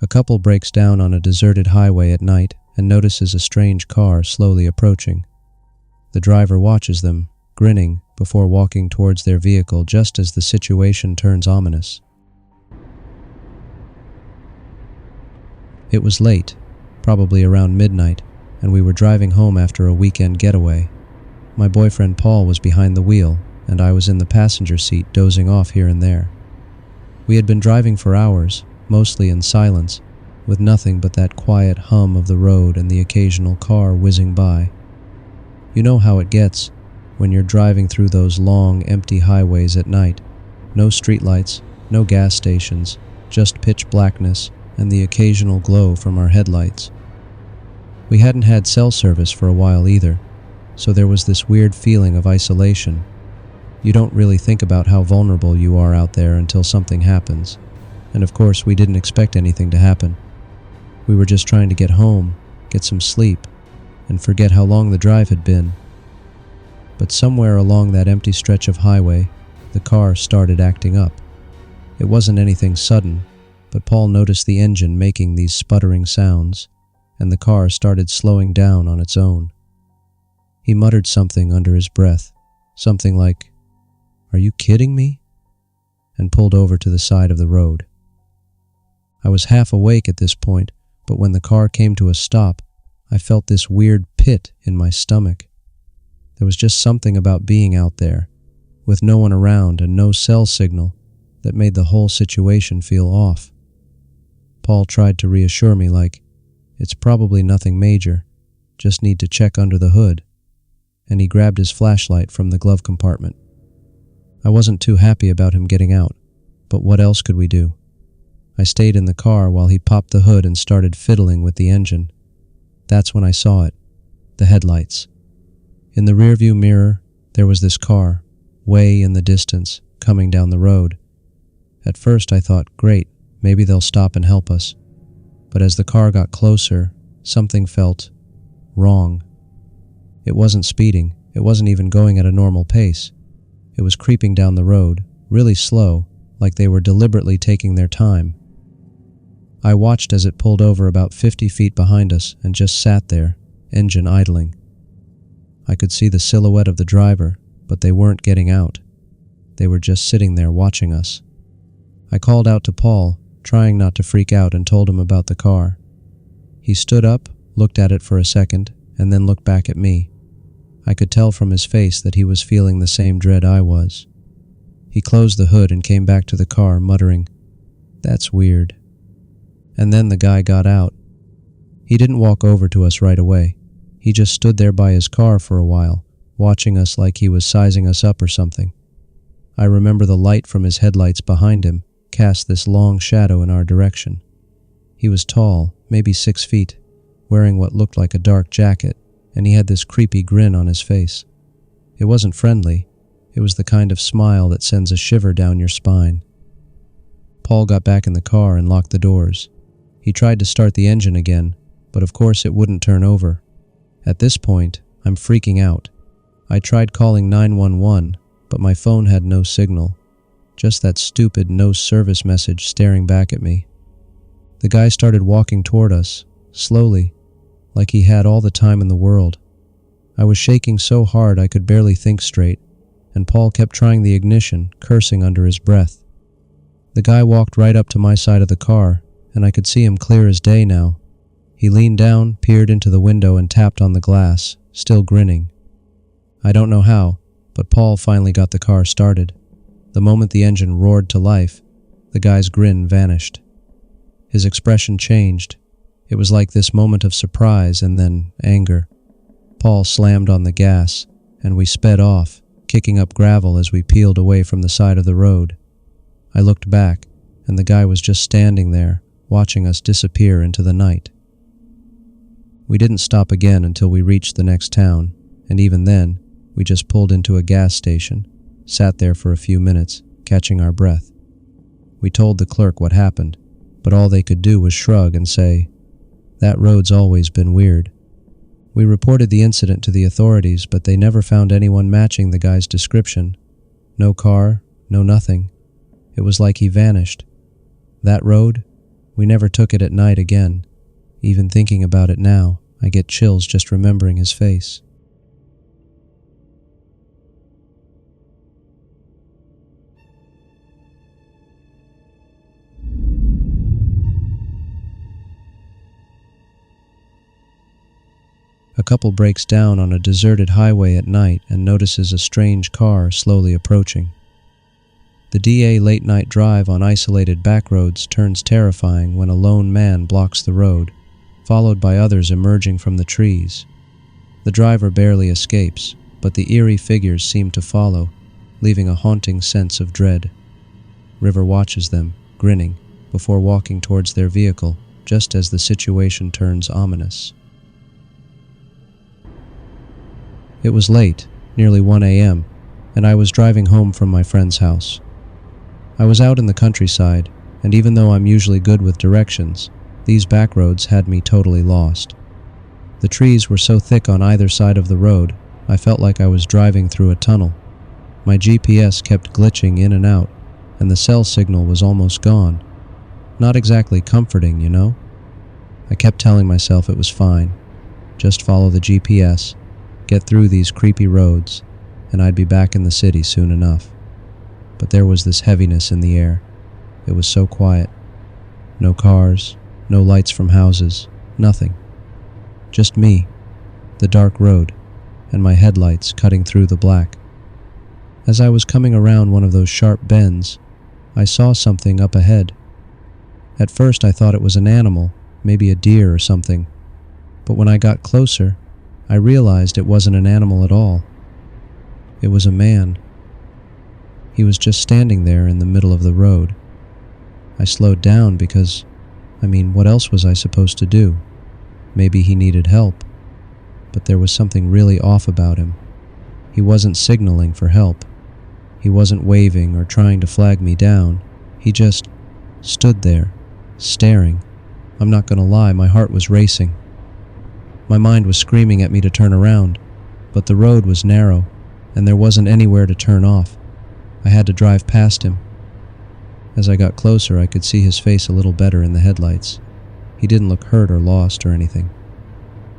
couple breaks down on a deserted highway at night and notices a strange car slowly approaching. The driver watches them, grinning, before walking towards their vehicle just as the situation turns ominous. It was late, probably around midnight, and we were driving home after a weekend getaway. My boyfriend Paul was behind the wheel, and I was in the passenger seat dozing off here and there. We had been driving for hours, mostly in silence, with nothing but that quiet hum of the road and the occasional car whizzing by. You know how it gets when you're driving through those long, empty highways at night. No streetlights, no gas stations, just pitch blackness and the occasional glow from our headlights. We hadn't had cell service for a while either, so there was this weird feeling of isolation. You don't really think about how vulnerable you are out there until something happens. And of course, we didn't expect anything to happen. We were just trying to get home, get some sleep, and forget how long the drive had been. But somewhere along that empty stretch of highway, the car started acting up. It wasn't anything sudden, but Paul noticed the engine making these sputtering sounds, and the car started slowing down on its own. He muttered something under his breath, something like, "Are you kidding me?" and pulled over to the side of the road. I was half awake at this point, but when the car came to a stop, I felt this weird pit in my stomach. There was just something about being out there, with no one around and no cell signal, that made the whole situation feel off. Paul tried to reassure me like, "It's probably nothing major, just need to check under the hood," and he grabbed his flashlight from the glove compartment. I wasn't too happy about him getting out, but what else could we do? I stayed in the car while he popped the hood and started fiddling with the engine. That's when I saw it, the headlights. In the rearview mirror, there was this car, way in the distance, coming down the road. At first I thought, great, maybe they'll stop and help us. But as the car got closer, something felt wrong. It wasn't speeding, it wasn't even going at a normal pace. It was creeping down the road, really slow, like they were deliberately taking their time. I watched as it pulled over about 50 feet behind us and just sat there, engine idling. I could see the silhouette of the driver, but they weren't getting out. They were just sitting there watching us. I called out to Paul, trying not to freak out, and told him about the car. He stood up, looked at it for a second, and then looked back at me. I could tell from his face that he was feeling the same dread I was. He closed the hood and came back to the car, muttering, "That's weird." And then the guy got out. He didn't walk over to us right away. He just stood there by his car for a while, watching us like he was sizing us up or something. I remember the light from his headlights behind him cast this long shadow in our direction. He was tall, maybe 6 feet, wearing what looked like a dark jacket, and he had this creepy grin on his face. It wasn't friendly. It was the kind of smile that sends a shiver down your spine. Paul got back in the car and locked the doors. He tried to start the engine again, but of course it wouldn't turn over. At this point, I'm freaking out. I tried calling 911, but my phone had no signal. Just that stupid no service message staring back at me. The guy started walking toward us, slowly, like he had all the time in the world. I was shaking so hard I could barely think straight, and Paul kept trying the ignition, cursing under his breath. The guy walked right up to my side of the car, and I could see him clear as day now. He leaned down, peered into the window, and tapped on the glass, still grinning. I don't know how, but Paul finally got the car started. The moment the engine roared to life, the guy's grin vanished. His expression changed. It was like this moment of surprise and then anger. Paul slammed on the gas, and we sped off, kicking up gravel as we peeled away from the side of the road. I looked back, and the guy was just standing there, watching us disappear into the night. We didn't stop again until we reached the next town, and even then, we just pulled into a gas station, sat there for a few minutes, catching our breath. We told the clerk what happened, but all they could do was shrug and say, "That road's always been weird." We reported the incident to the authorities, but they never found anyone matching the guy's description. No car, no nothing. It was like he vanished. That road We never took it at night again. Even thinking about it now, I get chills just remembering his face. A couple breaks down on a deserted highway at night and notices a strange car slowly approaching. The DA late-night drive on isolated back roads turns terrifying when a lone man blocks the road, followed by others emerging from the trees. The driver barely escapes, but the eerie figures seem to follow, leaving a haunting sense of dread. River watches them, grinning, before walking towards their vehicle, just as the situation turns ominous. It was late, nearly 1 a.m., and I was driving home from my friend's house. I was out in the countryside, and even though I'm usually good with directions, these back roads had me totally lost. The trees were so thick on either side of the road, I felt like I was driving through a tunnel. My GPS kept glitching in and out, and the cell signal was almost gone. Not exactly comforting, you know? I kept telling myself it was fine. Just follow the GPS, get through these creepy roads, and I'd be back in the city soon enough. But there was this heaviness in the air. It was so quiet. No cars, no lights from houses, nothing. Just me, the dark road, and my headlights cutting through the black. As I was coming around one of those sharp bends, I saw something up ahead. At first I thought it was an animal, maybe a deer or something, but when I got closer, I realized it wasn't an animal at all. It was a man. He was just standing there in the middle of the road. I slowed down because, what else was I supposed to do? Maybe he needed help. But there was something really off about him. He wasn't signaling for help. He wasn't waving or trying to flag me down. He just stood there, staring. I'm not gonna lie, my heart was racing. My mind was screaming at me to turn around, but the road was narrow, and there wasn't anywhere to turn off. I had to drive past him. As I got closer, I could see his face a little better in the headlights. He didn't look hurt or lost or anything.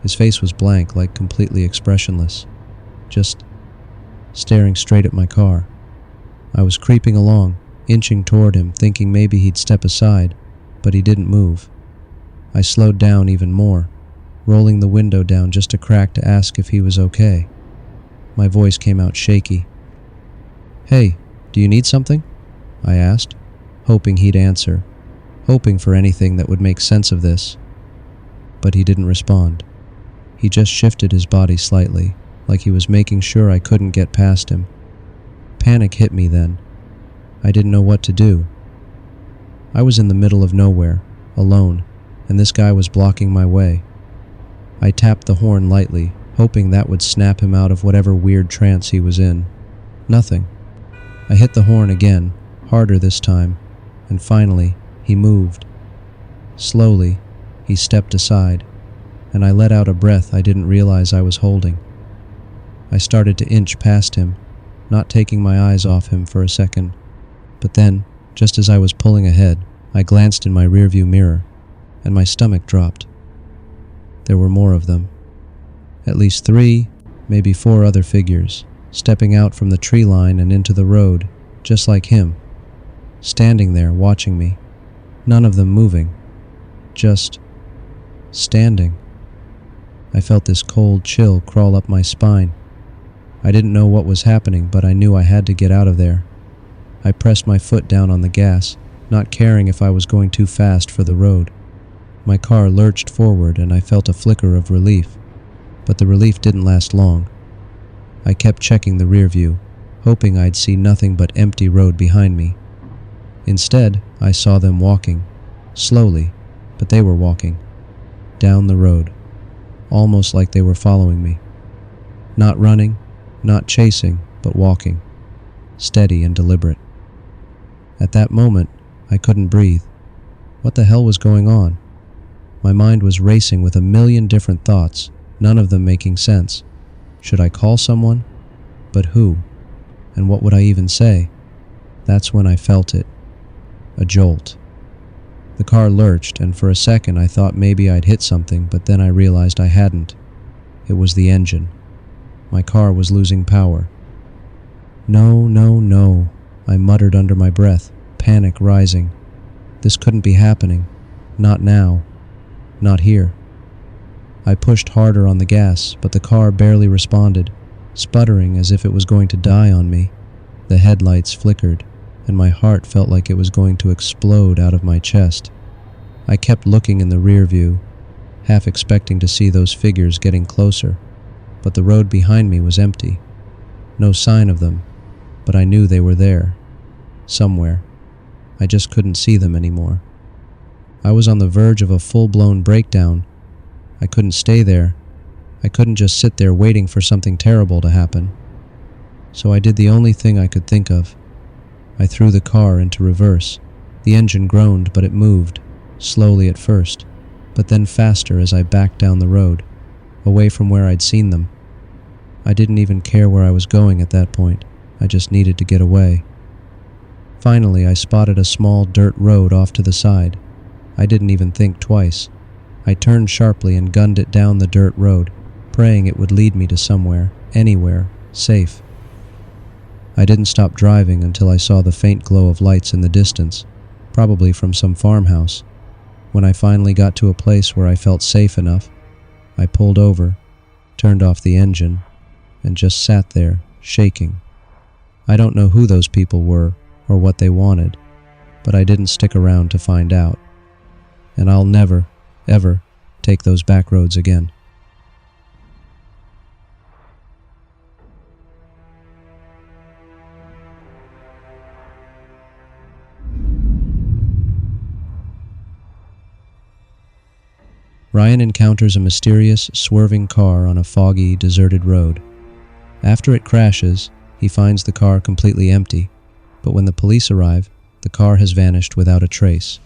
His face was blank, like completely expressionless, just staring straight at my car. I was creeping along, inching toward him, thinking maybe he'd step aside, but he didn't move. I slowed down even more, rolling the window down just a crack to ask if he was okay. My voice came out shaky. "Hey, do you need something?" I asked, hoping he'd answer, hoping for anything that would make sense of this. But he didn't respond. He just shifted his body slightly, like he was making sure I couldn't get past him. Panic hit me then. I didn't know what to do. I was in the middle of nowhere, alone, and this guy was blocking my way. I tapped the horn lightly, hoping that would snap him out of whatever weird trance he was in. Nothing. I hit the horn again, harder this time, and finally, he moved. Slowly, he stepped aside, and I let out a breath I didn't realize I was holding. I started to inch past him, not taking my eyes off him for a second. But then, just as I was pulling ahead, I glanced in my rearview mirror, and my stomach dropped. There were more of them. At least 3, maybe 4 other figures, stepping out from the tree line and into the road, just like him, standing there watching me. None of them moving, just standing. I felt this cold chill crawl up my spine. I didn't know what was happening, but I knew I had to get out of there. I pressed my foot down on the gas, not caring if I was going too fast for the road. My car lurched forward and I felt a flicker of relief, but the relief didn't last long. I kept checking the rear view, hoping I'd see nothing but empty road behind me. Instead, I saw them walking, slowly, but they were walking, down the road, almost like they were following me. Not running, not chasing, but walking, steady and deliberate. At that moment, I couldn't breathe. What the hell was going on? My mind was racing with a million different thoughts, none of them making sense. Should I call someone? But who? And what would I even say? That's when I felt it. A jolt. The car lurched, and for a second I thought maybe I'd hit something, but then I realized I hadn't. It was the engine. My car was losing power. No, no, no, I muttered under my breath, panic rising. This couldn't be happening. Not now. Not here. I pushed harder on the gas, but the car barely responded, sputtering as if it was going to die on me. The headlights flickered, and my heart felt like it was going to explode out of my chest. I kept looking in the rear view, half expecting to see those figures getting closer, but the road behind me was empty. No sign of them, but I knew they were there. Somewhere. I just couldn't see them anymore. I was on the verge of a full-blown breakdown. I couldn't stay there. I couldn't just sit there waiting for something terrible to happen. So I did the only thing I could think of. I threw the car into reverse. The engine groaned, but it moved, slowly at first, but then faster as I backed down the road, away from where I'd seen them. I didn't even care where I was going at that point. I just needed to get away. Finally, I spotted a small dirt road off to the side. I didn't even think twice. I turned sharply and gunned it down the dirt road, praying it would lead me to somewhere, anywhere, safe. I didn't stop driving until I saw the faint glow of lights in the distance, probably from some farmhouse. When I finally got to a place where I felt safe enough, I pulled over, turned off the engine, and just sat there, shaking. I don't know who those people were or what they wanted, but I didn't stick around to find out. And I'll never, ever take those back roads again. Ryan encounters a mysterious, swerving car on a foggy, deserted road. After it crashes, he finds the car completely empty, but when the police arrive, the car has vanished without a trace.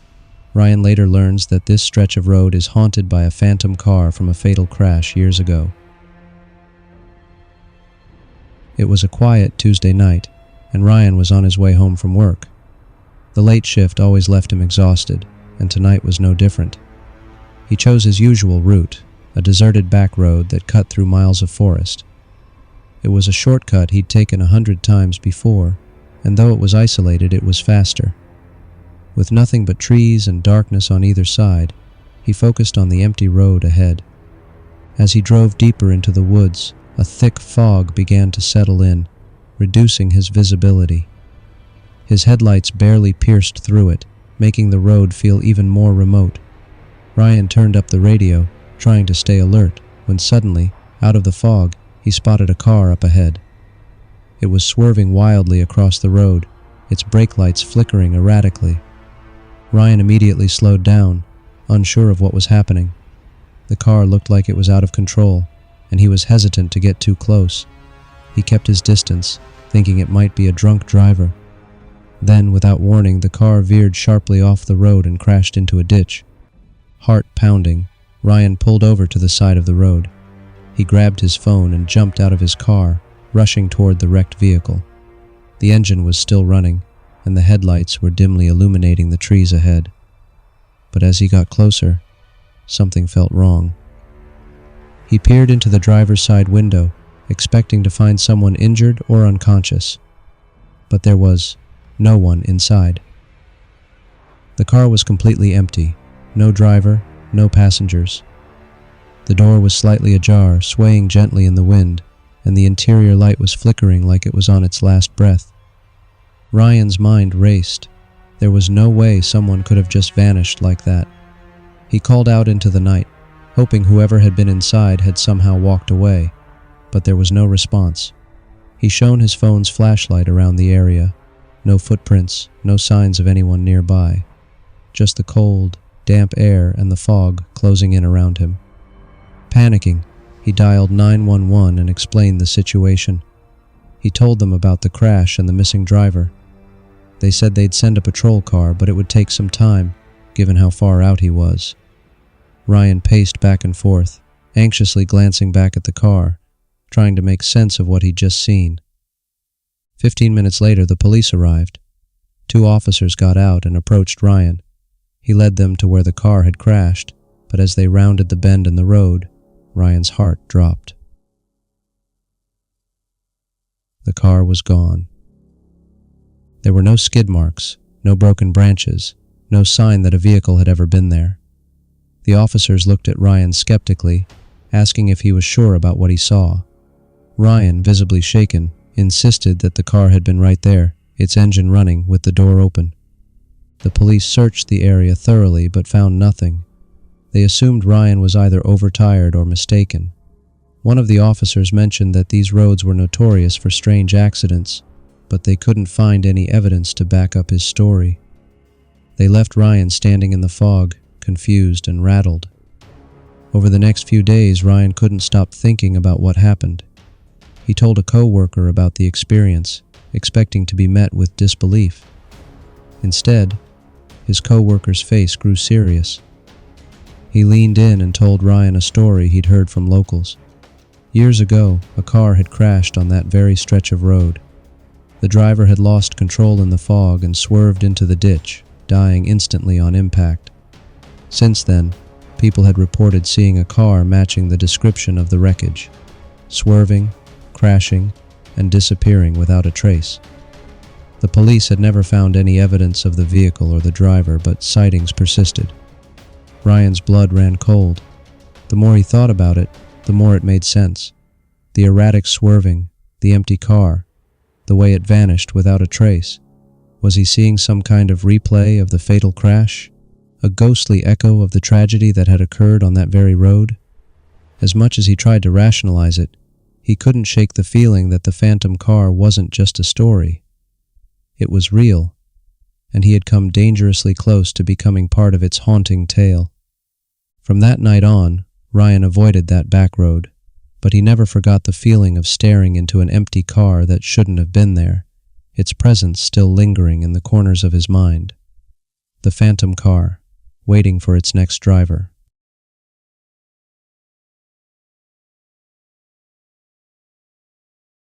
Ryan later learns that this stretch of road is haunted by a phantom car from a fatal crash years ago. It was a quiet Tuesday night, and Ryan was on his way home from work. The late shift always left him exhausted, and tonight was no different. He chose his usual route, a deserted back road that cut through miles of forest. It was a shortcut he'd taken 100 times before, and though it was isolated, it was faster. With nothing but trees and darkness on either side, he focused on the empty road ahead. As he drove deeper into the woods, a thick fog began to settle in, reducing his visibility. His headlights barely pierced through it, making the road feel even more remote. Ryan turned up the radio, trying to stay alert, when suddenly, out of the fog, he spotted a car up ahead. It was swerving wildly across the road, its brake lights flickering erratically. Ryan immediately slowed down, unsure of what was happening. The car looked like it was out of control, and he was hesitant to get too close. He kept his distance, thinking it might be a drunk driver. Then, without warning, the car veered sharply off the road and crashed into a ditch. Heart pounding, Ryan pulled over to the side of the road. He grabbed his phone and jumped out of his car, rushing toward the wrecked vehicle. The engine was still running, and the headlights were dimly illuminating the trees ahead. But as he got closer, something felt wrong. He peered into the driver's side window, expecting to find someone injured or unconscious. But there was no one inside. The car was completely empty. No driver, no passengers. The door was slightly ajar, swaying gently in the wind, and the interior light was flickering like it was on its last breath. Ryan's mind raced. There was no way someone could have just vanished like that. He called out into the night, hoping whoever had been inside had somehow walked away, but there was no response. He shone his phone's flashlight around the area. No footprints, no signs of anyone nearby. Just the cold, damp air and the fog closing in around him. Panicking, he dialed 911 and explained the situation. He told them about the crash and the missing driver. They said they'd send a patrol car, but it would take some time, given how far out he was. Ryan paced back and forth, anxiously glancing back at the car, trying to make sense of what he'd just seen. 15 minutes later, the police arrived. 2 officers got out and approached Ryan. He led them to where the car had crashed, but as they rounded the bend in the road, Ryan's heart dropped. The car was gone. There were no skid marks, no broken branches, no sign that a vehicle had ever been there. The officers looked at Ryan skeptically, asking if he was sure about what he saw. Ryan, visibly shaken, insisted that the car had been right there, its engine running with the door open. The police searched the area thoroughly but found nothing. They assumed Ryan was either overtired or mistaken. One of the officers mentioned that these roads were notorious for strange accidents, but they couldn't find any evidence to back up his story. They left Ryan standing in the fog, confused and rattled. Over the next few days, Ryan couldn't stop thinking about what happened. He told a co-worker about the experience, expecting to be met with disbelief. Instead, his co-worker's face grew serious. He leaned in and told Ryan a story he'd heard from locals. Years ago, a car had crashed on that very stretch of road. The driver had lost control in the fog and swerved into the ditch, dying instantly on impact. Since then, people had reported seeing a car matching the description of the wreckage, swerving, crashing, and disappearing without a trace. The police had never found any evidence of the vehicle or the driver, but sightings persisted. Ryan's blood ran cold. The more he thought about it, the more it made sense. The erratic swerving, the empty car, the way it vanished without a trace. Was he seeing some kind of replay of the fatal crash? A ghostly echo of the tragedy that had occurred on that very road? As much as he tried to rationalize it, he couldn't shake the feeling that the phantom car wasn't just a story. It was real, and he had come dangerously close to becoming part of its haunting tale. From that night on, Ryan avoided that back road, but he never forgot the feeling of staring into an empty car that shouldn't have been there, its presence still lingering in the corners of his mind. The phantom car, waiting for its next driver.